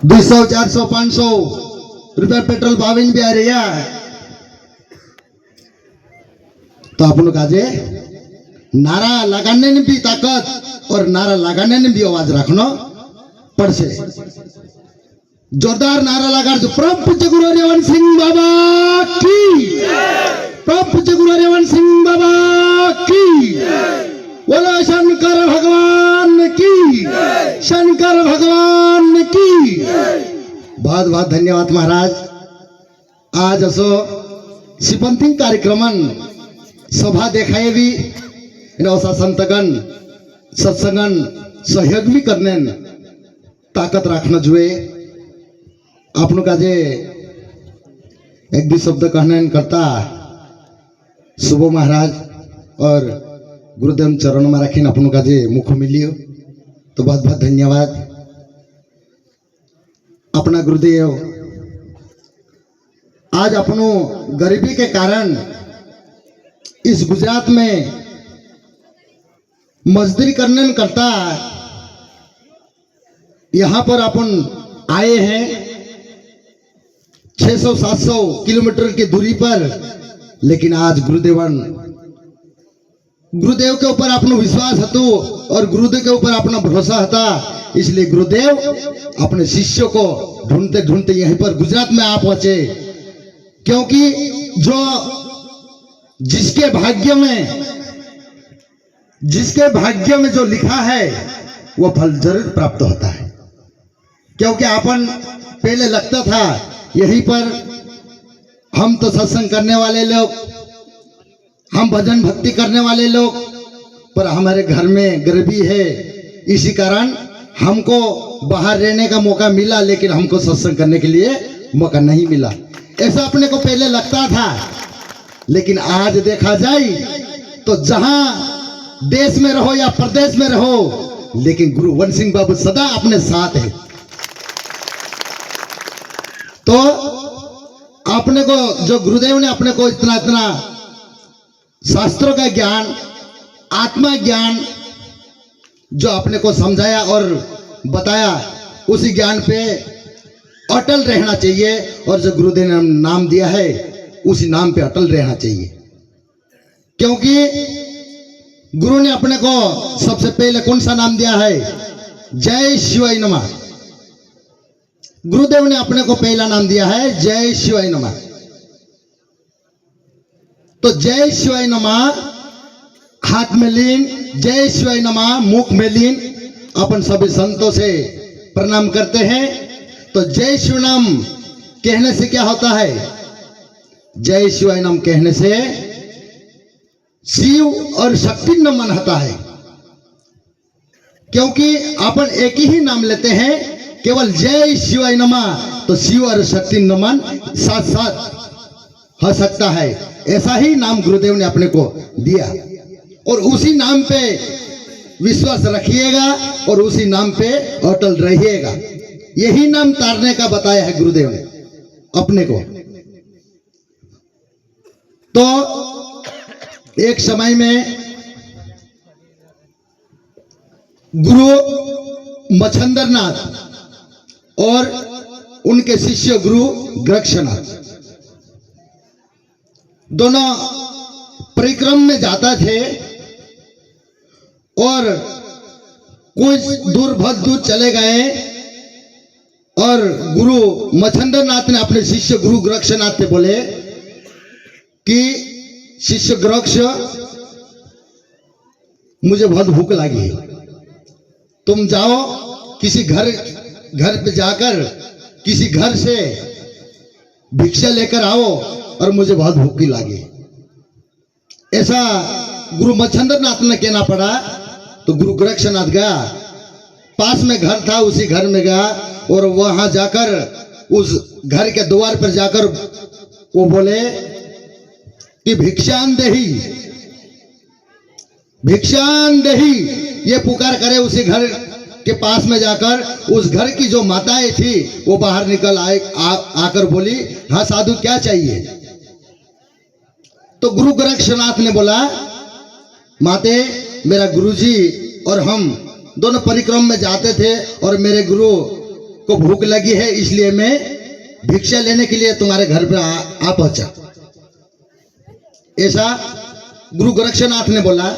200 400 500 रुपया पेट्रोल पाविन भी आ रही है तो अपन काजे नारा लगाने ने भी ताकत और नारा लगाने ने भी आवाज रखना पड़ से जोरदार नारा लगा जो परम पूज्य गुरु रेवंत सिंह बाबा की, परम पूज्य गुरु रेवंत सिंह बाबा की, बोलो शंकर भगवान की, शंकर भगवान की। बहुत बहुत धन्यवाद महाराज। आज असो शिपंथिंग कार्यक्रमन सभा देखाए भी असा संतगण सत्संगन सहयोग भी करने ताकत रखना जुए। आपनो काजे एक भी शब्द कहने करता सुबह महाराज और गुरुदेव चरण में रखी अपनों काजे मुख मिलियो तो बहुत बहुत धन्यवाद। अपना गुरुदेव आज अपनों गरीबी के कारण इस गुजरात में मजदूरी करने में करता यहाँ पर अपन आए हैं 600-700 किलोमीटर की दूरी पर, लेकिन आज गुरुदेव के ऊपर अपना विश्वास हतो और गुरुदेव के ऊपर अपना भरोसा था, इसलिए गुरुदेव अपने शिष्यों को ढूंढते ढूंढते यहीं पर गुजरात में आ पहुंचे। क्योंकि जो जिसके भाग्य में जो लिखा है वो फल जरूर प्राप्त होता है। क्योंकि अपन पहले लगता था यहीं पर हम तो सत्संग करने वाले लोग, हम भजन भक्ति करने वाले लोग, पर हमारे घर में गरीबी है, इसी कारण हमको बाहर रहने का मौका मिला, लेकिन हमको सत्संग करने के लिए मौका नहीं मिला। ऐसा अपने को पहले लगता था, लेकिन आज देखा जाए तो जहां देश में रहो या प्रदेश में रहो, लेकिन गुरु वन सिंह बाबू सदा अपने साथ है। तो अपने को जो गुरुदेव ने अपने को इतना इतना शास्त्रों का ज्ञान, आत्मा ज्ञान जो अपने को समझाया और बताया, उसी ज्ञान पे अटल रहना चाहिए और जो गुरुदेव ने नाम दिया है उसी नाम पे अटल रहना चाहिए। क्योंकि गुरु ने अपने को सबसे पहले कौन सा नाम दिया है? जय शिवाय नमः। गुरुदेव ने अपने को पहला नाम दिया है जय शिवाय नमः। तो जय शिवाय नमः हाथ में लीन, जय शिवाय नमः मुख में लीन, अपन सभी संतों से प्रणाम करते हैं। तो जय शिव नाम कहने से क्या होता है? जय शिवाय नाम कहने से शिव और शक्ति नमन होता है। क्योंकि अपन एक ही नाम लेते हैं, केवल जय शिवाय नमः, तो शिव और शक्ति नमन साथ साथ हो सकता है। ऐसा ही नाम गुरुदेव ने अपने को दिया और उसी नाम पे विश्वास रखिएगा और उसी नाम पे अटल रहिएगा। यही नाम तारने का बताया है गुरुदेव ने अपने को। तो एक समय में गुरु मच्छंदरनाथ और उनके शिष्य गुरु गोरक्षनाथ दोनों परिक्रम में जाता थे और कुछ दूर बहुत दूर चले गए और गुरु मच्छंदरनाथ ने अपने शिष्य गुरु गोरक्षनाथ से बोले कि शिष्य गोरक्ष, मुझे बहुत भूख लगी है, तुम जाओ किसी घर पे जाकर किसी घर से भिक्षा लेकर आओ और मुझे बहुत भूख लगी। ऐसा गुरु मच्छंदरनाथ ने कहना पड़ा। तो गुरु गोरक्षनाथ गया, पास में घर था, उसी घर में गया और वहां जाकर उस घर के द्वार पर जाकर वो बोले कि भिक्षान देही, भिक्षान देही, ये पुकार करे। उसी घर के पास में जाकर उस घर की जो माताएं थी वो बाहर निकल आकर बोली, हाँ साधु क्या चाहिए? तो गुरु गोरक्षनाथ ने बोला, माते मेरा गुरुजी और हम दोनों परिक्रम में जाते थे और मेरे गुरु को भूख लगी है, इसलिए मैं भिक्षा लेने के लिए तुम्हारे घर पे आ पहुंचा। ऐसा गुरु गोरक्षनाथ ने बोला।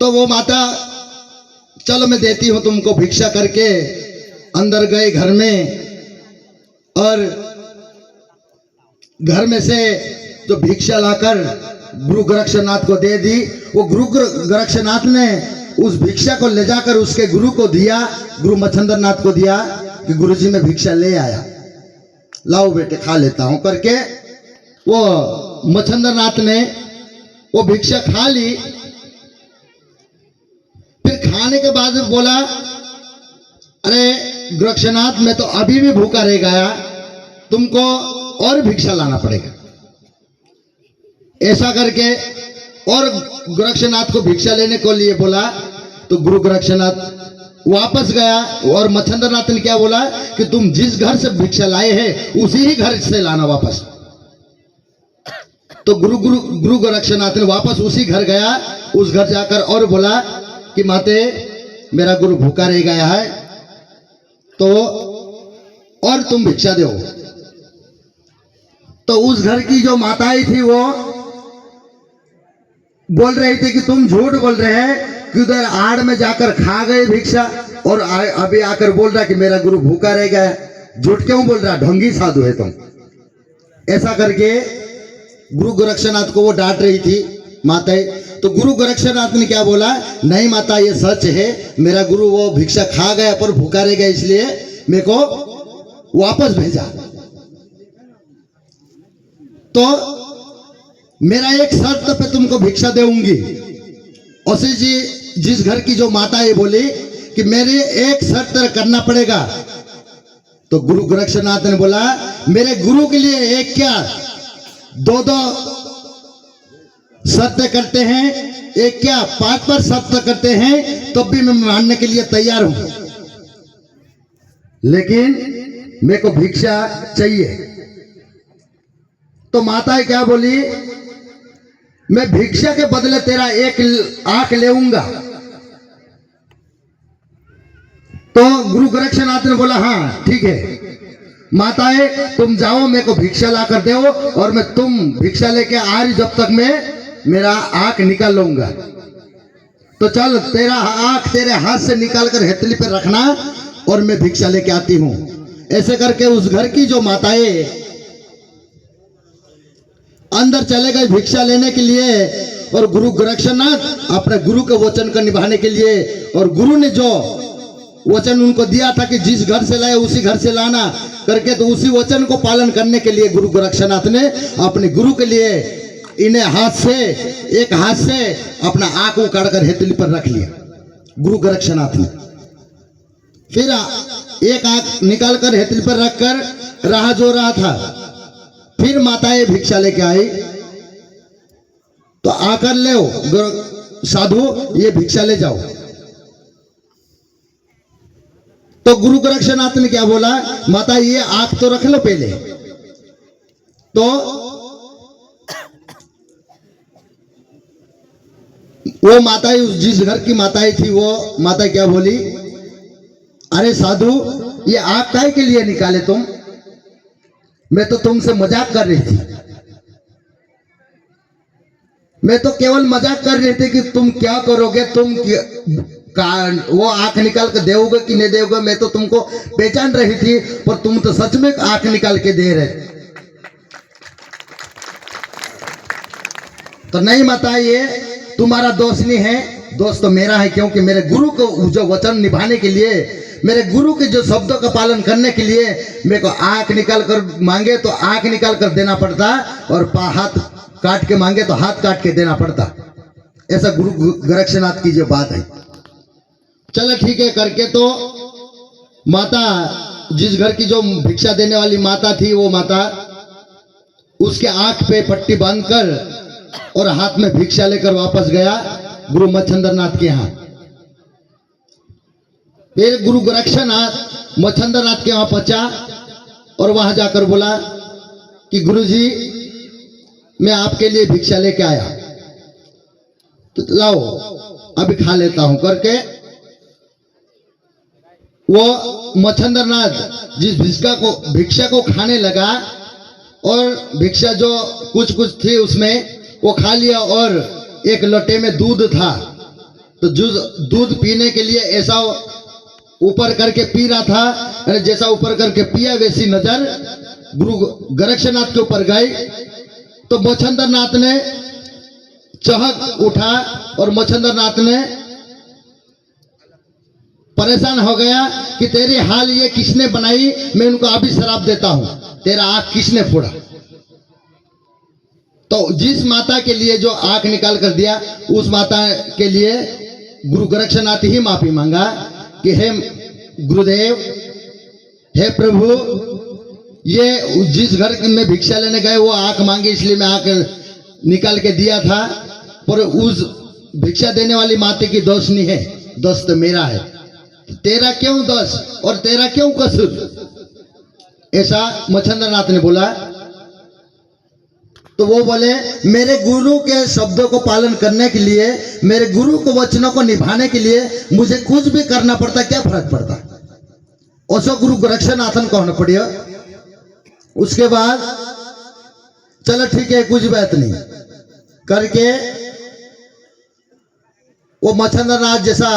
तो वो माता, चलो मैं देती हूं तुमको भिक्षा करके, अंदर गए घर में और घर में से जो भिक्षा लाकर गुरु गोरक्षनाथ को दे दी। वो गुरु गोरक्षनाथ ने उस भिक्षा को ले जाकर उसके गुरु को दिया, गुरु मच्छंद्रनाथ को दिया कि गुरुजी मैं भिक्षा ले आया, लाओ बेटे खा लेता हूं करके। वो मच्छंद्रनाथ ने वो भिक्षा खा ली। फिर खाने के बाद बोला, अरे गोरक्षनाथ मैं तो अभी भी भूखा रह गया, तुमको और भिक्षा लाना पड़ेगा। ऐसा करके और गोरक्षनाथ को भिक्षा लेने को लिए बोला। तो गुरु गोरक्षनाथ वापस गया और मच्छंद्रनाथ ने क्या बोला कि तुम जिस घर से भिक्षा लाए हैं उसी ही घर से लाना वापस। तो गुरु गोरक्षनाथ ने वापस उसी घर गया। उस घर जाकर और बोला कि माते मेरा गुरु भूखा रह गया है, तो और तुम भिक्षा दो। तो उस घर की जो माताएं थी वो बोल रही थी कि तुम झूठ बोल रहे हैं कि उधर आड़ में जाकर खा गए भिक्षा, और अभी आकर बोल रहा कि मेरा गुरु भूखा रह गया। झूठ क्यों बोल रहा, ढोंगी साधु है तुम। ऐसा करके गुरु गोरक्षनाथ को वो डांट रही थी माताएं। तो गुरु गोरक्षनाथ ने क्या बोला, नहीं माता ये सच है, मेरा गुरु वो भिक्षा खा गया पर भूखा रह गया, इसलिए मेरे को वापस भेजा। तो मेरा एक शर्त पे तुमको भिक्षा देऊंगी। उसी जी जिस घर की जो माता है बोली कि मेरे एक शर्त करना पड़ेगा। तो गुरु गोरक्षनाथ ने बोला, मेरे गुरु के लिए एक क्या दो शर्त करते हैं, एक क्या 5 शर्त करते हैं, तो भी मैं मानने के लिए तैयार हूं, लेकिन मेरे को भिक्षा चाहिए। तो माता क्या बोली, मैं भिक्षा के बदले तेरा एक आंख लेऊंगा। तो गुरु गोरक्षनाथ ने बोला हाँ ठीक है माताएं, तुम जाओ मेरे को भिक्षा ला कर दो, और मैं तुम भिक्षा लेके आ रही जब तक मैं मेरा आंख निकाल लूंगा। तो चल तेरा आंख तेरे हाथ से निकाल कर हेतली पे रखना और मैं भिक्षा लेके आती हूं। ऐसे करके उस घर की जो माताएं अंदर चले गए भिक्षा लेने के लिए, और गुरु गोरक्षनाथ अपने गुरु के वचन को निभाने के लिए, और गुरु ने जो वचन उनको दिया था कि जिस घर से लाए उसी घर से लाना करके, तो उसी वचन को पालन करने के लिए गुरु गोरक्षनाथ ने अपने गुरु के लिए इन्हें एक हाथ से अपना आंख उखाड़ कर हेतली पर रख लिया गुरु गोरक्षनाथ ने। फिर एक आंख निकाल कर हेतली पर रखकर राह जो रहा था। फिर माताएं भिक्षा लेके आई। तो आकर ले साधु ये भिक्षा ले जाओ। तो गुरु गोरक्षनाथ ने क्या बोला, माता ये आंख तो रख लो पहले। तो वो माताएं जिस घर की माताएं थी वो माता क्या बोली, अरे साधु ये आंख काहे के लिए निकाले तुम, मैं तो तुमसे मजाक कर रही थी, मैं तो केवल मजाक कर रही थी कि तुम क्या करोगे, तुम वो आंख निकाल के दोगे कि नहीं दोगे, मैं तो तुमको पहचान रही थी, पर तुम तो सच में आंख निकाल के दे रहे। तो नहीं माता ये तुम्हारा दोष नहीं है, दोष तो मेरा है, क्योंकि मेरे गुरु को जो वचन निभाने के लिए, मेरे गुरु के जो शब्दों का पालन करने के लिए मेरे को आंख निकाल कर मांगे तो आंख निकाल कर देना पड़ता, और हाथ काट के मांगे तो हाथ काट के देना पड़ता। ऐसा गुरु गोरक्षनाथ की जो बात है। चलो ठीक है करके तो माता जिस घर की जो भिक्षा देने वाली माता थी वो माता उसके आंख पे पट्टी बांधकर और हाथ में भिक्षा लेकर वापस गया गुरु मच्छंद्रनाथ के यहाँ। फिर गुरु गोरक्षनाथ मच्छंद्रनाथ के वहां पहुंचा और वहां जाकर बोला कि गुरुजी मैं आपके लिए भिक्षा लेके आया, तो लाओ अभी खा लेता हूं करके वो मच्छंदर नाथ जिस भिक्षा को खाने लगा और भिक्षा जो कुछ कुछ थी उसमें वो खा लिया और एक लोटे में दूध था, तो दूध पीने के लिए ऐसा ऊपर करके पी रहा था, जैसा ऊपर करके पिया वैसी नजर गुरु गोरक्षनाथ के ऊपर गई। तो मच्छंदर नाथ ने चहक उठा और मच्छंदर नाथ ने परेशान हो गया कि तेरी हाल ये किसने बनाई, मैं उनको अभी शराब देता हूं, तेरा आंख किसने फोड़ा। तो जिस माता के लिए जो आंख निकाल कर दिया उस माता के लिए गुरु गोरक्षनाथ ही माफी मांगा कि हे गुरुदेव, हे प्रभु, ये जिस घर में भिक्षा लेने गए वो आंख मांगे इसलिए मैं आंख निकाल के दिया था, पर उस भिक्षा देने वाली माता की दोष नहीं है, दोष तो मेरा है। तेरा क्यों दोष और तेरा क्यों कसूर, ऐसा मच्छंदर नाथ ने बोला। तो वो बोले मेरे गुरु के शब्दों को पालन करने के लिए, मेरे गुरु को वचनों को निभाने के लिए मुझे कुछ भी करना पड़ता, क्या फर्क पड़ता। ओसो गुरु गोरक्षनाथन कहना पड़ियो। उसके बाद चलो ठीक है कुछ बात नहीं करके वो मच्छंदर नाथ जैसा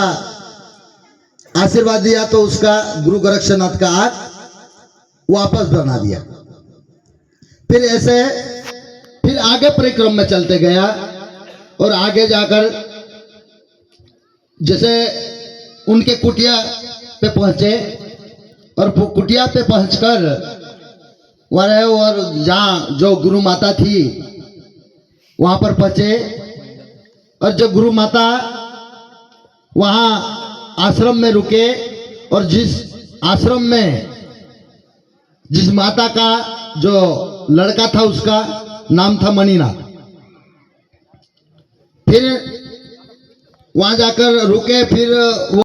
आशीर्वाद दिया तो उसका गुरु गोरक्षनाथ का आंख वापस बना दिया। फिर ऐसे फिर आगे परिक्रम में चलते गया और आगे जाकर जैसे उनके कुटिया पे पहुंचे और कुटिया पे पहुंचकर वह और जहां जो गुरु माता थी वहां पर पहुंचे और जो गुरु माता वहां आश्रम में रुके और जिस आश्रम में जिस माता का जो लड़का था उसका नाम था मणिनाथ। फिर वहां जाकर रुके, फिर